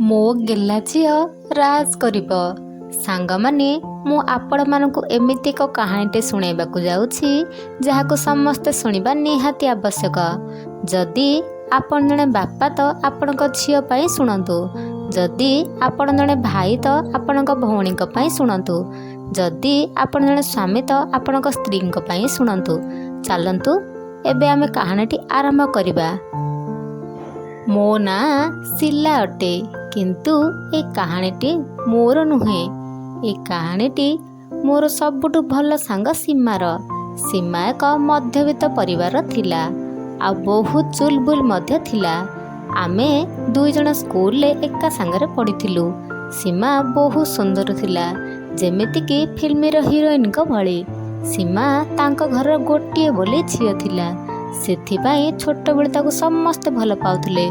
ମୋ ଗେଲା ଝିଅ ରାଜ କରିବ। ସାଙ୍ଗମାନେ, ମୁଁ ଆପଣମାନଙ୍କୁ ଏମିତି ଏକ କାହାଣୀଟେ ଶୁଣାଇବାକୁ ଯାଉଛି ଯାହାକୁ ସମସ୍ତେ ଶୁଣିବା ନିହାତି ଆବଶ୍ୟକ। ଯଦି ଆପଣ ଜଣେ ବାପା ତ ଆପଣଙ୍କ ଝିଅ ପାଇଁ ଶୁଣନ୍ତୁ। ଯଦି ଆପଣ ଜଣେ ଭାଇ ତ ଆପଣଙ୍କ ଭଉଣୀଙ୍କ ପାଇଁ ଶୁଣନ୍ତୁ। ଯଦି ଆପଣ ଜଣେ ସ୍ୱାମୀ ତ ଆପଣଙ୍କ ସ୍ତ୍ରୀଙ୍କ ପାଇଁ ଶୁଣନ୍ତୁ। ଚାଲନ୍ତୁ ଏବେ ଆମେ କାହାଣୀଟି ଆରମ୍ଭ କରିବା। ମୋ ନାଁ ଶିଲା ଅଟେ, କିନ୍ତୁ ଏ କାହାଣୀଟି ମୋର ନୁହେଁ। ଏ କାହାଣୀଟି ମୋର ସବୁଠୁ ଭଲ ସାଙ୍ଗ ସୀମାର। ସୀମା ଏକ ମଧ୍ୟବିତ୍ତ ପରିବାର ଥିଲା, ଆଉ ବହୁତ ଚୁଲବୁଲ ମଧ୍ୟ ଥିଲା। ଆମେ ଦୁଇଜଣ ସ୍କୁଲରେ ଏକା ସାଙ୍ଗରେ ପଢ଼ିଥିଲୁ। ସୀମା ବହୁତ ସୁନ୍ଦର ଥିଲା, ଯେମିତିକି ଫିଲ୍ମର ହିରୋଇନଙ୍କ ଭଳି। ସୀମା ତାଙ୍କ ଘରର ଗୋଟିଏ ବୋଲି ଝିଅ ଥିଲା, ସେଥିପାଇଁ ଛୋଟବେଳେ ତାକୁ ସମସ୍ତେ ଭଲ ପାଉଥିଲେ।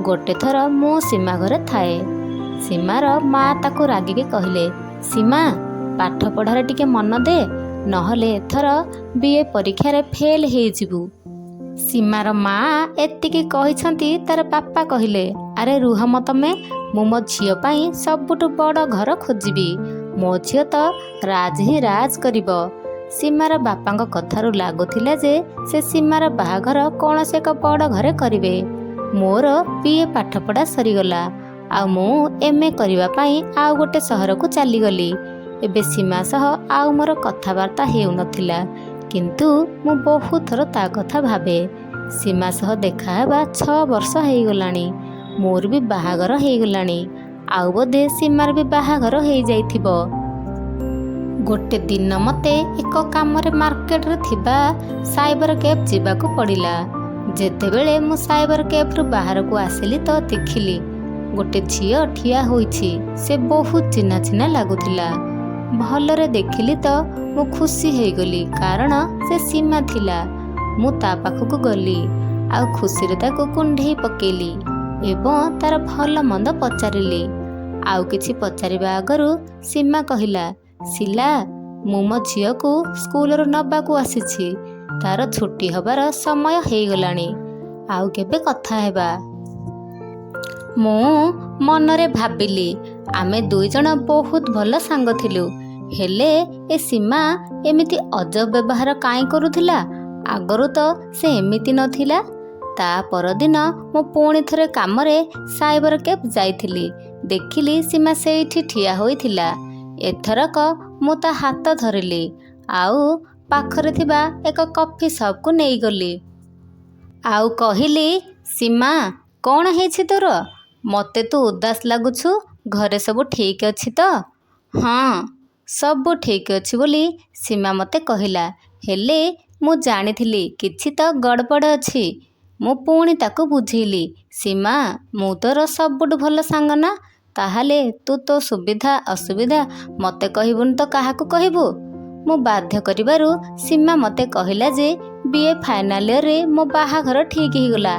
ଗୋଟେ ଥର ମୁଁ ସୀମା ଘରେ ଥାଏ। ସୀମାର ମା ତାକୁ ରାଗିକି କହିଲେ, ସୀମା, ପାଠ ପଢ଼ାରେ ଟିକେ ମନ ଦେ, ନହେଲେ ଏଥର ବିଏ ପରୀକ୍ଷାରେ ଫେଲ୍ ହେଇଯିବୁ। ସୀମାର ମା ଏତିକି କହିଛନ୍ତି ତାର ବାପା କହିଲେ, ଆରେ ରୁହ ମ ତମେ, ମୁଁ ମୋ ଝିଅ ପାଇଁ ସବୁଠୁ ବଡ଼ ଘର ଖୋଜିବି। ମୋ ଝିଅ ତ ରାଜ ହିଁ ରାଜ କରିବ। ସୀମାର ବାପାଙ୍କ କଥାରୁ ଲାଗୁଥିଲା ଯେ ସେ ସୀମାର ବାହାଘର କୌଣସି ଏକ ବଡ଼ ଘରେ କରିବେ। ମୋର ବିଏ ପାଠପଢ଼ା ସରିଗଲା, ଆଉ ମୁଁ MA କରିବା ପାଇଁ ଆଉ ଗୋଟେ ସହରକୁ ଚାଲିଗଲି। ଏବେ ସୀମା ସହ ଆଉ ମୋର କଥାବାର୍ତ୍ତା ହେଉନଥିଲା, କିନ୍ତୁ ମୁଁ ବହୁତ ଥର ତା କଥା ଭାବେ। ସୀମା ସହ ଦେଖା ହେବା 6 ବର୍ଷ ହେଇଗଲାଣି। ମୋର ବି ବାହାଘର ହେଇଗଲାଣି, ଆଉ ବୋଧେ ସୀମାର ବି ବାହାଘର ହେଇଯାଇଥିବ। ଗୋଟେ ଦିନ ମୋତେ ଏକ କାମରେ ମାର୍କେଟରେ ଥିବା ସାଇବର କ୍ୟାଫେ ଯିବାକୁ ପଡ଼ିଲା। ଯେତେବେଳେ ମୁଁ ସାଇବର କ୍ୟାଫେରୁ ବାହାରକୁ ଆସିଲି ତ ଦେଖିଲି ଗୋଟେ ଝିଅ ଠିଆ ହୋଇଛି। ସେ ବହୁତ ଚିହ୍ନା ଚିହ୍ନା ଲାଗୁଥିଲା। ଭଲରେ ଦେଖିଲି ତ ମୁଁ ଖୁସି ହେଇଗଲି, କାରଣ ସେ ସୀମା ଥିଲା। ମୁଁ ତା ପାଖକୁ ଗଲି, ଆଉ ଖୁସିରେ ତାକୁ କୁଣ୍ଢେଇ ପକେଇଲି ଏବଂ ତାର ଭଲ ମନ୍ଦ ପଚାରିଲି। ଆଉ କିଛି ପଚାରିବା ଆଗରୁ ସୀମା କହିଲା, ଶିଲା, ମୁଁ ମୋ ଝିଅକୁ ସ୍କୁଲରୁ ନେବାକୁ ଆସିଛି। ତାର ଛୁଟି ହେବାର ସମୟ ହେଇଗଲାଣି, ଆଉ କେବେ କଥା ହେବା। ମୁଁ ମନରେ ଭାବିଲି, ଆମେ ଦୁଇଜଣ ବହୁତ ଭଲ ସାଙ୍ଗ ଥିଲୁ, ହେଲେ ଏ ସୀମା ଏମିତି ଅଜବ ବ୍ୟବହାର କାହିଁ କରୁଥିଲା? ଆଗରୁ ତ ସେ ଏମିତି ନଥିଲା। ତା ପରଦିନ ମୁଁ ପୁଣି ଥରେ କାମରେ ସାଇବର କ୍ୟାଫେ ଯାଇଥିଲି। ଦେଖିଲି ସୀମା ସେଇଠି ଠିଆ ହୋଇଥିଲା। ଏଥରକ ମୁଁ ତା ହାତ ଧରିଲି, ଆଉ ପାଖରେ ଥିବା ଏକ କଫି ସପକୁ ନେଇଗଲି। ଆଉ କହିଲି, ସୀମା, କ'ଣ ହେଇଛି ତୋର? ମୋତେ ତୁ ଉଦାସ ଲାଗୁଛୁ। ଘରେ ସବୁ ଠିକ୍ ଅଛି ତ? ହଁ, ସବୁ ଠିକ୍ ଅଛି ବୋଲି ସୀମା ମୋତେ କହିଲା, ହେଲେ ମୁଁ ଜାଣିଥିଲି କିଛି ତ ଗଡ଼ବଡ଼ ଅଛି। ମୁଁ ପୁଣି ତାକୁ ବୁଝେଇଲି, ସୀମା, ମୁଁ ତୋର ସବୁଠୁ ଭଲ ସାଙ୍ଗ ନା, ତାହେଲେ ତୁ ତୋ ସୁବିଧା ଅସୁବିଧା ମୋତେ କହିବୁନି ତ କାହାକୁ କହିବୁ? ମୁଁ ବାଧ୍ୟ କରିବାରୁ ସୀମା ମୋତେ କହିଲା ଯେ ବିଏ ଫାଇନାଲ ଇୟରରେ ମୋ ବାହାଘର ଠିକ୍ ହେଇଗଲା,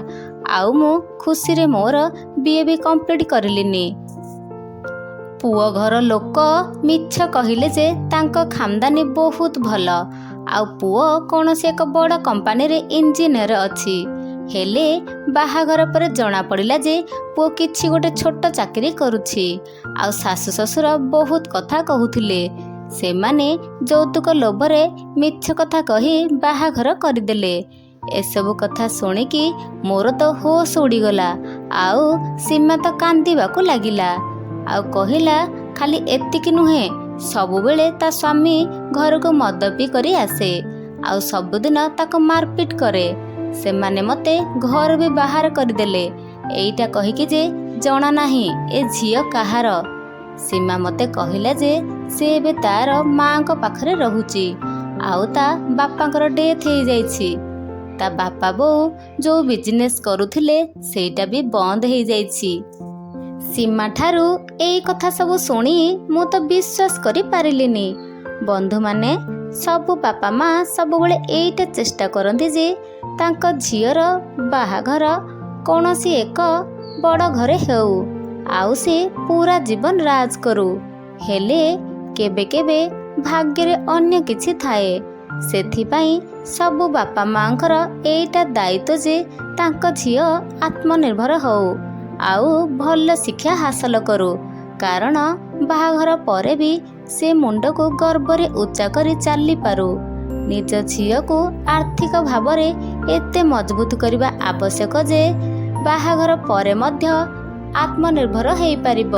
ଆଉ ମୁଁ ଖୁସିରେ ମୋର ବିଏ ବି କମ୍ପ୍ଲିଟ୍ କରିଲିନି। ପୁଅ ଘର ଲୋକ ମିଛ କହିଲେ ଯେ ତାଙ୍କ ଖାନଦାନୀ ବହୁତ ଭଲ, ଆଉ ପୁଅ କୌଣସି ଏକ ବଡ଼ କମ୍ପାନୀରେ ଇଞ୍ଜିନିୟର ଅଛି। ହେଲେ ବାହାଘର ପରେ ଜଣାପଡ଼ିଲା ଯେ ପୁଅ କିଛି ଗୋଟେ ଛୋଟ ଚାକିରି କରୁଛି। ଆଉ ଶାଶୁ ଶ୍ୱଶୁର ବହୁତ କଥା କହୁଥିଲେ। ସେମାନେ ଯୌତୁକ ଲୋଭରେ ମିଛ କଥା କହି ବାହାଘର କରିଦେଲେ। ଏସବୁ କଥା ଶୁଣିକି ମୋର ତ ହୋସ ଉଡ଼ିଗଲା। ଆଉ ସୀମା ତ କାନ୍ଦିବାକୁ ଲାଗିଲା, ଆଉ କହିଲା, ଖାଲି ଏତିକି ନୁହେଁ, ସବୁବେଳେ ତା ସ୍ୱାମୀ ଘରକୁ ମଦ ପିଇ କରି ଆସେ, ଆଉ ସବୁଦିନ ତାକୁ ମାରପିଟ କରେ। ସେମାନେ ମୋତେ ଘରୁ ବି ବାହାର କରିଦେଲେ, ଏଇଟା କହିକି ଯେ ଜଣା ନାହିଁ ଏ ଝିଅ କାହାର। ସୀମା ମୋତେ କହିଲା ଯେ ସେ ଏବେ ତାର ମାଙ୍କ ପାଖରେ ରହୁଛି, ଆଉ ତା ବାପାଙ୍କର ଡେଥ୍ ହେଇଯାଇଛି। ତା ବାପା ବୋଉ ଯେଉଁ ବିଜନେସ୍ କରୁଥିଲେ ସେଇଟା ବି ବନ୍ଦ ହେଇଯାଇଛି। ସୀମା ଠାରୁ ଏଇ କଥା ସବୁ ଶୁଣି ମୁଁ ତ ବିଶ୍ୱାସ କରିପାରିଲିନି। ବନ୍ଧୁମାନେ, ସବୁ ବାପା ମା ସବୁବେଳେ ଏଇଟା ଚେଷ୍ଟା କରନ୍ତି ଯେ ତାଙ୍କ ଝିଅର ବାହାଘର କୌଣସି ଏକ ବଡ଼ ଘରେ ହେଉ, ଆଉ ସେ ପୁରା ଜୀବନ ରାଜ କରୁ। ହେଲେ କେବେ କେବେ ଭାଗ୍ୟରେ ଅନ୍ୟ କିଛି ଥାଏ। ସେଥିପାଇଁ ସବୁ ବାପା ମାଙ୍କର ଏଇଟା ଦାୟିତ୍ୱ ଯେ ତାଙ୍କ ଝିଅ ଆତ୍ମନିର୍ଭର ହେଉ, ଆଉ ଭଲ ଶିକ୍ଷା ହାସଲ କରୁ। କାରଣ ବାହାଘର ପରେ ବି ସେ ମୁଣ୍ଡକୁ ଗର୍ବରେ ଉଚ୍ଚା କରି ଚାଲିପାରୁ। ନିଜ ଝିଅକୁ ଆର୍ଥିକ ଭାବରେ ଏତେ ମଜବୁତ କରିବା ଆବଶ୍ୟକ ଯେ ବାହାଘର ପରେ ମଧ୍ୟ ଆତ୍ମନିର୍ଭର ହେଇପାରିବ।